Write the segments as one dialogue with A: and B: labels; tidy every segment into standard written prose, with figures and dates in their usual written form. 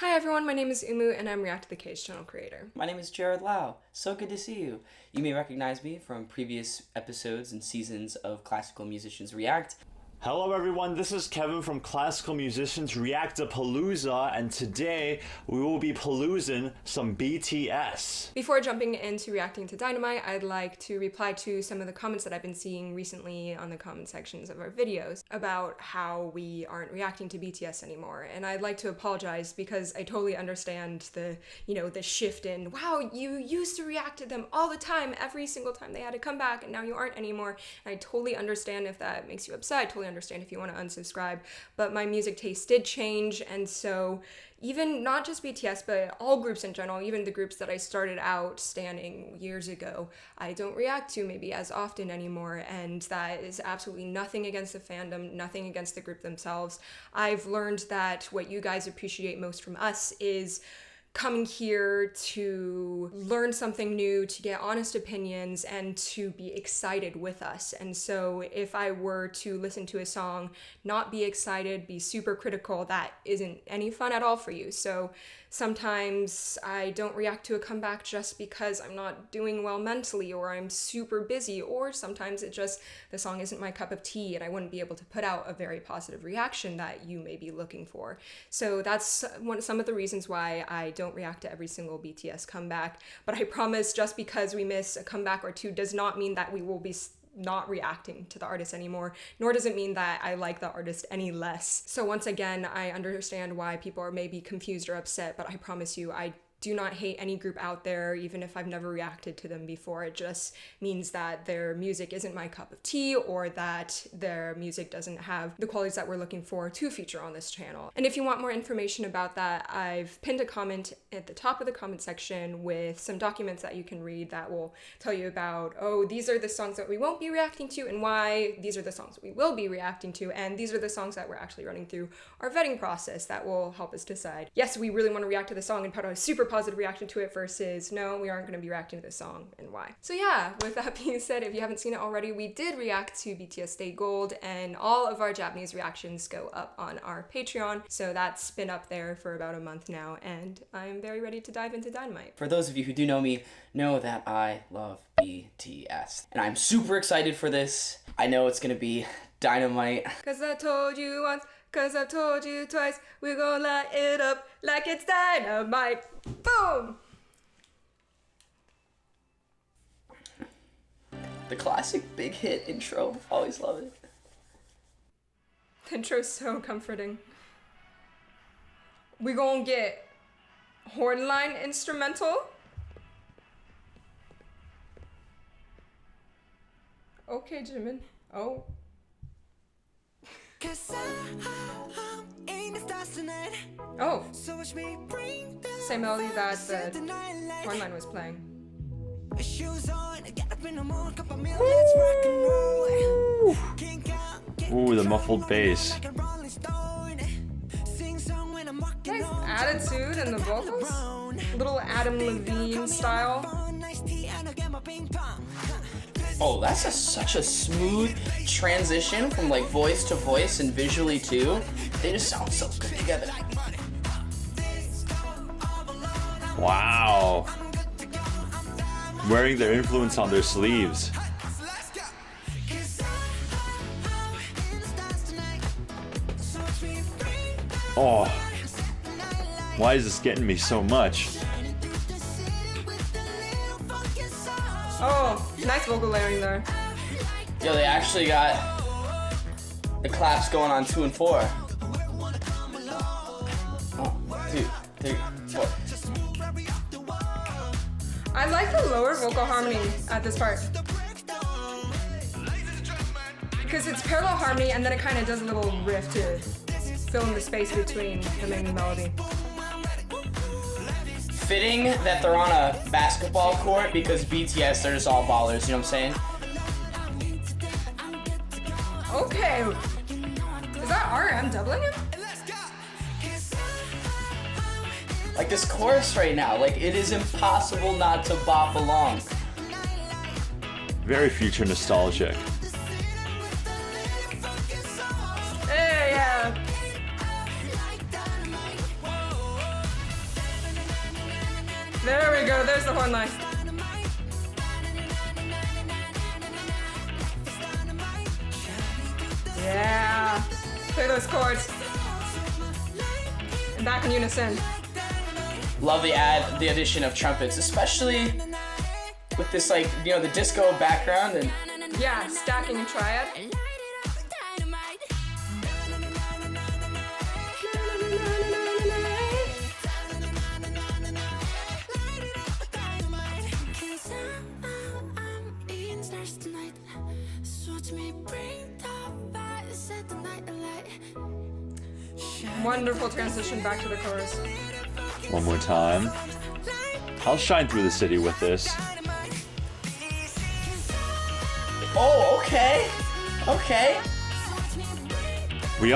A: Hi everyone, my name is Umu and I'm ReacttotheK's channel creator.
B: My name is Jarod Lau. So good to see you. You may recognize me from previous episodes and seasons of Classical Musicians React.
C: Hello everyone, this is Kevin from Classical Musicians Reactapalooza, and today we will be paloozing some BTS.
A: Before jumping into reacting to Dynamite, I'd like to reply to some of the comments that I've been seeing recently on the comment sections of our videos about how we aren't reacting to BTS anymore. And I'd like to apologize because I totally understand the shift in, wow, you used to react to them all the time, every single time they had to come back, and now you aren't anymore. And I totally understand if that makes you upset. I totally understand if you want to unsubscribe, but my music taste did change, and so even not just BTS, but all groups in general, even the groups that I started out standing years ago, I don't react to maybe as often anymore, and that is absolutely nothing against the fandom, nothing against the group themselves. I've learned that what you guys appreciate most from us is coming here to learn something new, to get honest opinions, and to be excited with us. And so if I were to listen to a song, not be excited, be super critical, that isn't any fun at all for you. So sometimes I don't react to a comeback just because I'm not doing well mentally or I'm super busy, or sometimes it just, the song isn't my cup of tea and I wouldn't be able to put out a very positive reaction that you may be looking for. So that's some of the reasons why I don't react to every single BTS comeback. But I promise, just because we miss a comeback or two does not mean that we will be not reacting to the artist anymore, nor does it mean that I like the artist any less. So once again, I understand why people are maybe confused or upset, but I promise you, I do not hate any group out there, even if I've never reacted to them before. It just means that their music isn't my cup of tea, or that their music doesn't have the qualities that we're looking for to feature on this channel. And if you want more information about that, I've pinned a comment at the top of the comment section with some documents that you can read that will tell you about, oh, these are the songs that we won't be reacting to and why, these are the songs that we will be reacting to, and these are the songs that we're actually running through our vetting process that will help us decide, yes, we really want to react to the song and put a super positive reaction to it, versus no, we aren't going to be reacting to this song and why. So yeah, with that being said, if you haven't seen it already, we did react to BTS Stay Gold, and all of our Japanese reactions go up on our Patreon, so that's been up there for about a month now, and I'm very ready to dive into Dynamite.
B: For those of you who do know me, know that I love BTS, and I'm super excited for this. I know it's gonna be Dynamite.
A: Cause I told you once, cause I've told you twice, we're gonna light it up like it's dynamite. Boom!
B: The classic big hit intro, always love it.
A: The intro's so comforting. We gonna get horn line instrumental. Okay, Jimin. Oh. Oh. Same melody that the horn line was playing.
C: Ooh, the muffled bass.
A: Nice attitude in the vocals. Little Adam Levine style.
B: Oh, that's such a smooth transition from like voice to voice and visually too. They just sound so good together.
C: Wow. Wearing their influence on their sleeves. Oh. Why is this getting me so much?
A: Oh, nice vocal layering there.
B: Yo, they actually got the claps going on 2 and 4. 1, 2, 3, 4.
A: I like the lower vocal harmony at this part, because it's parallel harmony and then it kind of does a little riff to fill in the space between the main melody.
B: Fitting that they're on a basketball court, because BTS, they're just all ballers, you know what I'm saying?
A: Okay. Is that RM doubling him?
B: Like this chorus right now, like it is impossible not to bop along.
C: Very future nostalgic.
A: Hey, yeah. There we go, there's the horn line. Yeah. Play those chords. And back in unison.
B: Love the addition of trumpets, especially with this like, you know, the disco background and
A: Yeah, stacking and triad. Wonderful transition back to the chorus.
C: One more time. I'll shine through the city with this.
B: oh, okay. Okay.
C: We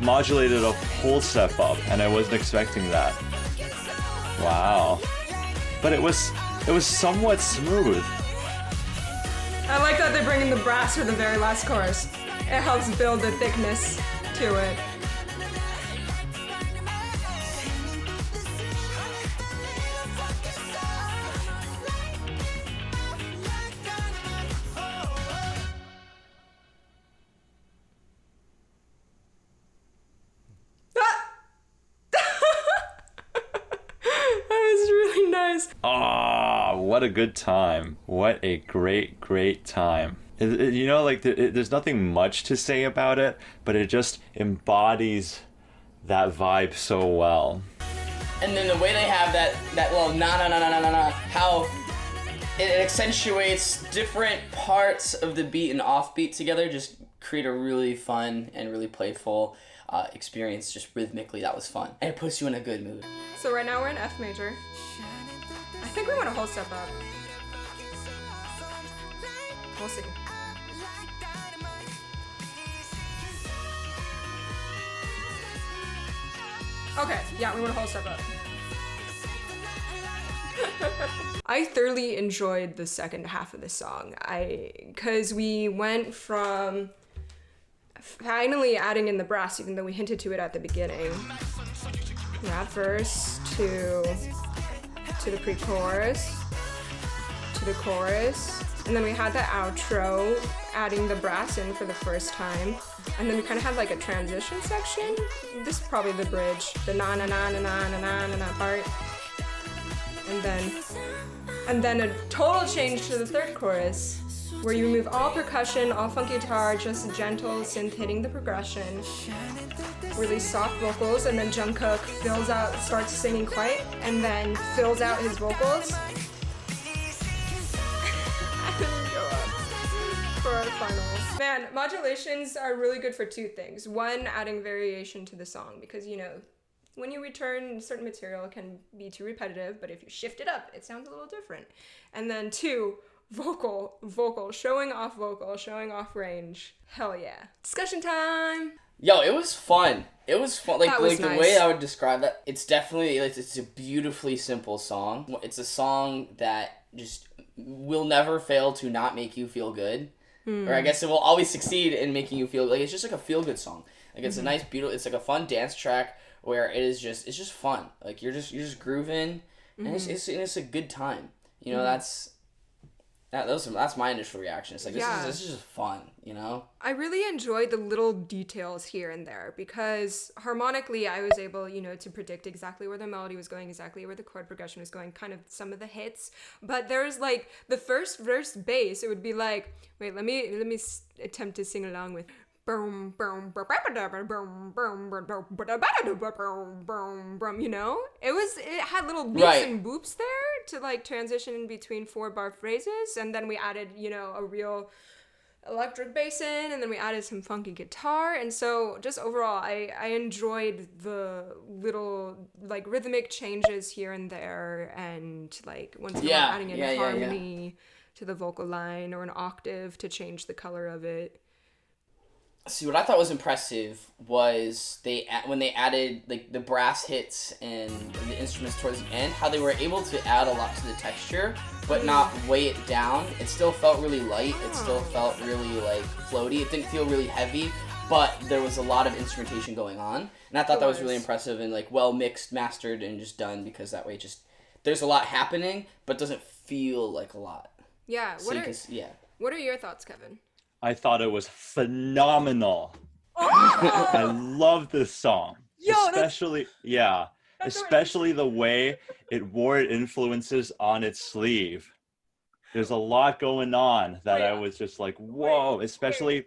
C: modulated a whole step up, and I wasn't expecting that. Wow. But it was somewhat smooth.
A: I like that they bring in the brass for the very last chorus. It helps build the thickness to it.
C: Ah, what a good time. What a great, great time. You know, like, there's nothing much to say about it, but it just embodies that vibe so well.
B: And then the way they have that little na, how it accentuates different parts of the beat and offbeat together, just create a really fun and really playful experience, just rhythmically. That was fun. And it puts you in a good mood.
A: So right now we're in F major. I think we want a whole step up. We'll see. Okay, yeah, we want a whole step up. I thoroughly enjoyed the second half of the song. Because we went from finally adding in the brass, even though we hinted to it at the beginning. That verse to the pre-chorus, to the chorus, and then we had the outro, adding the brass in for the first time, and then we kind of had like a transition section. This is probably the bridge, the na na na na na na na na na part, and then a total change to the third chorus, where you remove all percussion, all funky guitar, just gentle synth hitting the progression, really soft vocals, and then Jungkook starts singing quiet, and then fills out his vocals. And then go up for our final. Man, modulations are really good for two things. One, adding variation to the song, because, you know, when you return certain material, it can be too repetitive, but if you shift it up, it sounds a little different. And then two, vocal, showing off range. Hell yeah. Discussion time!
B: Yo, it was fun. Like
A: nice.
B: The way I would describe that, it's definitely, it's a beautifully simple song. It's a song that just will never fail to not make you feel good. Or I guess it will always succeed in making you feel, like, it's just like a feel-good song. Like, it's a nice, beautiful, it's like a fun dance track where it's just fun. Like, you're just grooving, and it's a good time. You know, that's my initial reaction. It's like, this is just fun, you know?
A: I really enjoyed the little details here and there, because harmonically I was able, you know, to predict exactly where the melody was going, exactly where the chord progression was going, kind of some of the hits. But there's like the first verse bass, it would be like, wait, let me attempt to sing along with boom boom boom boom boom boom, you know, it had little beeps and boops there to like transition in between 4-bar phrases, and then we added, you know, a real electric bass in, and then we added some funky guitar, and so just overall I enjoyed the little like rhythmic changes here and there, and like once again adding in harmony to the vocal line or an octave to change the color of it.
B: See, what I thought was impressive was when they added like the brass hits and the instruments towards the end, how they were able to add a lot to the texture, but not weigh it down. It still felt really light. It still felt really like floaty. It didn't feel really heavy, but there was a lot of instrumentation going on. And I thought
A: It
B: that was really
A: was.
B: impressive and like well mixed, mastered, and just done, because that way just there's a lot happening, but doesn't feel like a lot.
A: Yeah.
B: So you can, yeah.
A: What are your thoughts, Kevin?
C: I thought it was phenomenal.
A: Oh!
C: I love this song.
A: Yo,
C: especially especially the way it wore influences on its sleeve. There's a lot going on that I was just like, whoa, especially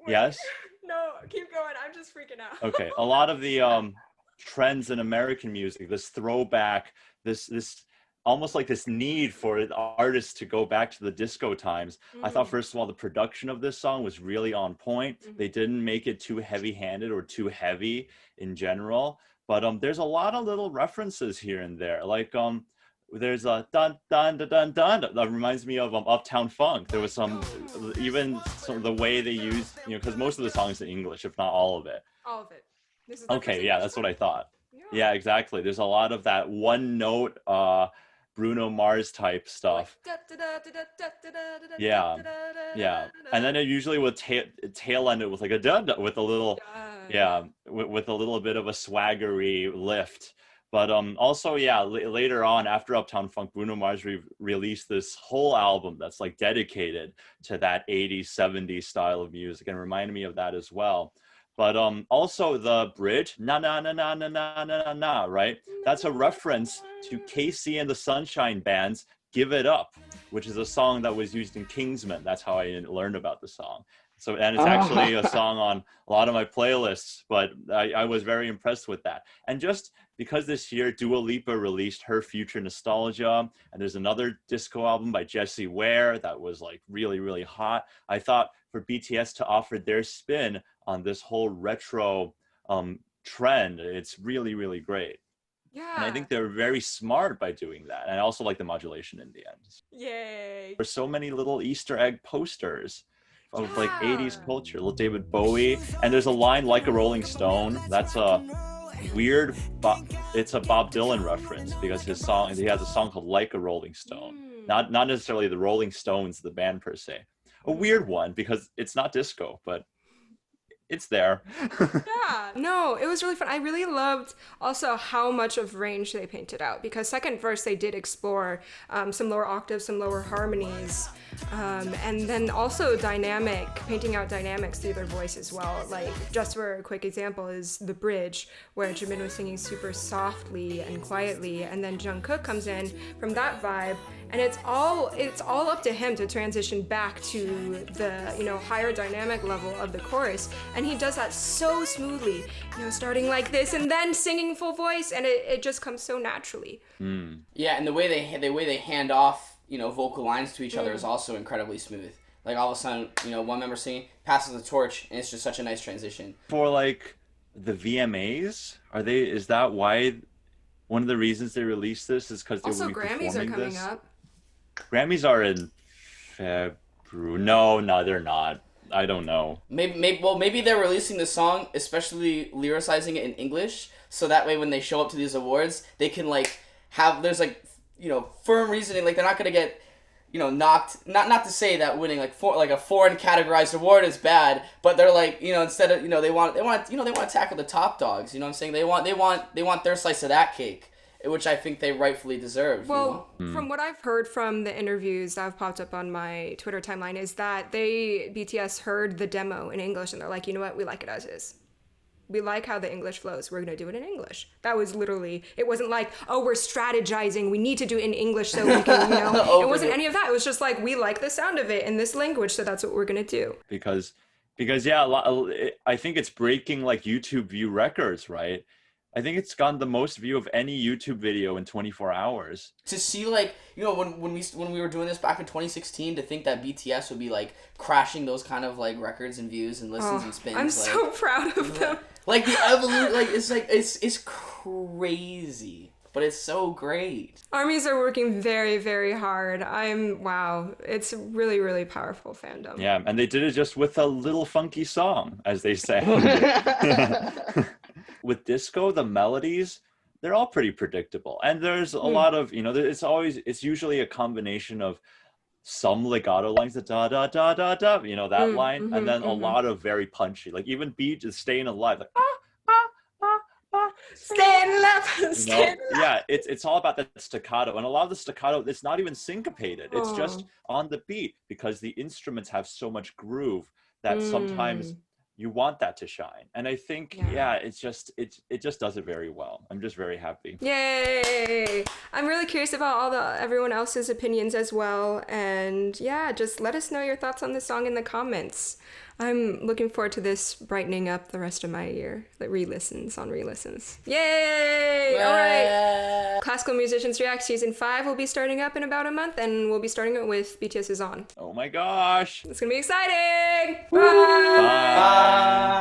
C: yes.
A: No, keep going. I'm just freaking out.
C: Okay, a lot of the trends in American music, this throwback, this almost like this need for artists to go back to the disco times. I thought, first of all, the production of this song was really on point. They didn't make it too heavy-handed or too heavy in general, but there's a lot of little references here and there, like there's a dun dun dun dun dun that reminds me of Uptown Funk. There was some the way they use, because most of the songs in English, if not all of it.
A: All of it. This is
C: Okay, yeah, that's what I thought. Yeah, exactly. There's a lot of that one note Bruno Mars type stuff. Yeah, and then it usually would tail end it with like a dun with a little, with a little bit of a swaggery lift. But also, later on, after Uptown Funk, Bruno Mars released this whole album that's like dedicated to that 80s, 70s style of music, and reminded me of that as well. But also the bridge, na na na na na na na na, right? That's a reference to KC and the Sunshine Band's "Give It Up," which is a song that was used in Kingsman. That's how I learned about the song. So, and it's actually a song on a lot of my playlists, but I was very impressed with that. And just because this year Dua Lipa released her Future Nostalgia, and there's another disco album by Jessie Ware that was like really, really hot, I thought for BTS to offer their spin on this whole retro trend, it's really, really great.
A: Yeah.
C: And I think they're very smart by doing that. And I also like the modulation in the end.
A: Yay.
C: There's so many little Easter egg posters of like 80s culture, little David Bowie. And there's a line, "Like a Rolling Stone." That's a weird, it's a Bob Dylan reference, because he has a song called "Like a Rolling Stone." Not necessarily the Rolling Stones, the band per se. A weird one, because it's not disco, but it's there.
A: Yeah, no, it was really fun. I really loved also how much of range they painted out, because second verse they did explore some lower octaves, some lower harmonies, and then also painting out dynamics through their voice as well. Like, just for a quick example is the bridge, where Jimin was singing super softly and quietly, and then Jungkook comes in from that vibe, and it's all up to him to transition back to the higher dynamic level of the chorus, and he does that so smoothly, starting like this and then singing full voice, and it just comes so naturally.
B: Yeah, and the way they hand off vocal lines to each other is also incredibly smooth. Like, all of a sudden, one member singing passes the torch, and it's just such a nice transition. For like
C: The VMAs, is that why one of the reasons they released this is because they will be performing this?
A: Also, Grammys are coming up.
C: Grammys are in February. No, they're not. I don't know.
B: Maybe they're releasing the song, especially lyricizing it in English, so that way when they show up to these awards, they can there's firm reasoning, like they're not gonna get knocked. Not to say that winning a foreign categorized award is bad, but they're instead of they want to tackle the top dogs. You know what I'm saying? They want their slice of that cake, which I think they rightfully deserve.
A: Well, from what I've heard from the interviews that have popped up on my Twitter timeline is that BTS heard the demo in English, and they're like, you know what, we like it as is. We like how the English flows. We're going to do it in English. That was literally, it wasn't like, oh, we're strategizing. We need to do it in English so we can, it wasn't any of that. It was just like, we like the sound of it in this language, so that's what we're going to do.
C: Because I think it's breaking like YouTube view records, right? I think it's gotten the most view of any YouTube video in 24 hours.
B: To see when we were doing this back in 2016, to think that BTS would be crashing those kind of records and views and listens and spins.
A: I'm so proud of them.
B: The evolution, it's crazy, but it's so great.
A: Armies are working very, very hard. Wow. It's really, really powerful fandom.
C: Yeah, and they did it just with a little funky song, as they say. With disco, the melodies, they're all pretty predictable. And there's a lot of, it's usually a combination of some legato lines, the da da da da da, that line, and then a lot of very punchy, like even Beat is Staying Alive, like
A: Stand up,
C: You know,
A: stand up.
C: yeah, it's all about that staccato, and a lot of the staccato, it's not even syncopated. It's just on the beat because the instruments have so much groove that sometimes you want that to shine. And I think, yeah, it just does it very well. I'm just very happy.
A: Yay! I'm really curious about everyone else's opinions as well, and yeah, just let us know your thoughts on this song in the comments. I'm looking forward to this brightening up the rest of my year. Like re-listens on re-listens. Yay! All right. Classical Musicians React Season 5 will be starting up in about a month, and we'll be starting it with BTS is On.
C: Oh my gosh.
A: It's gonna be exciting!
C: Bye.
A: Bye!
B: Bye.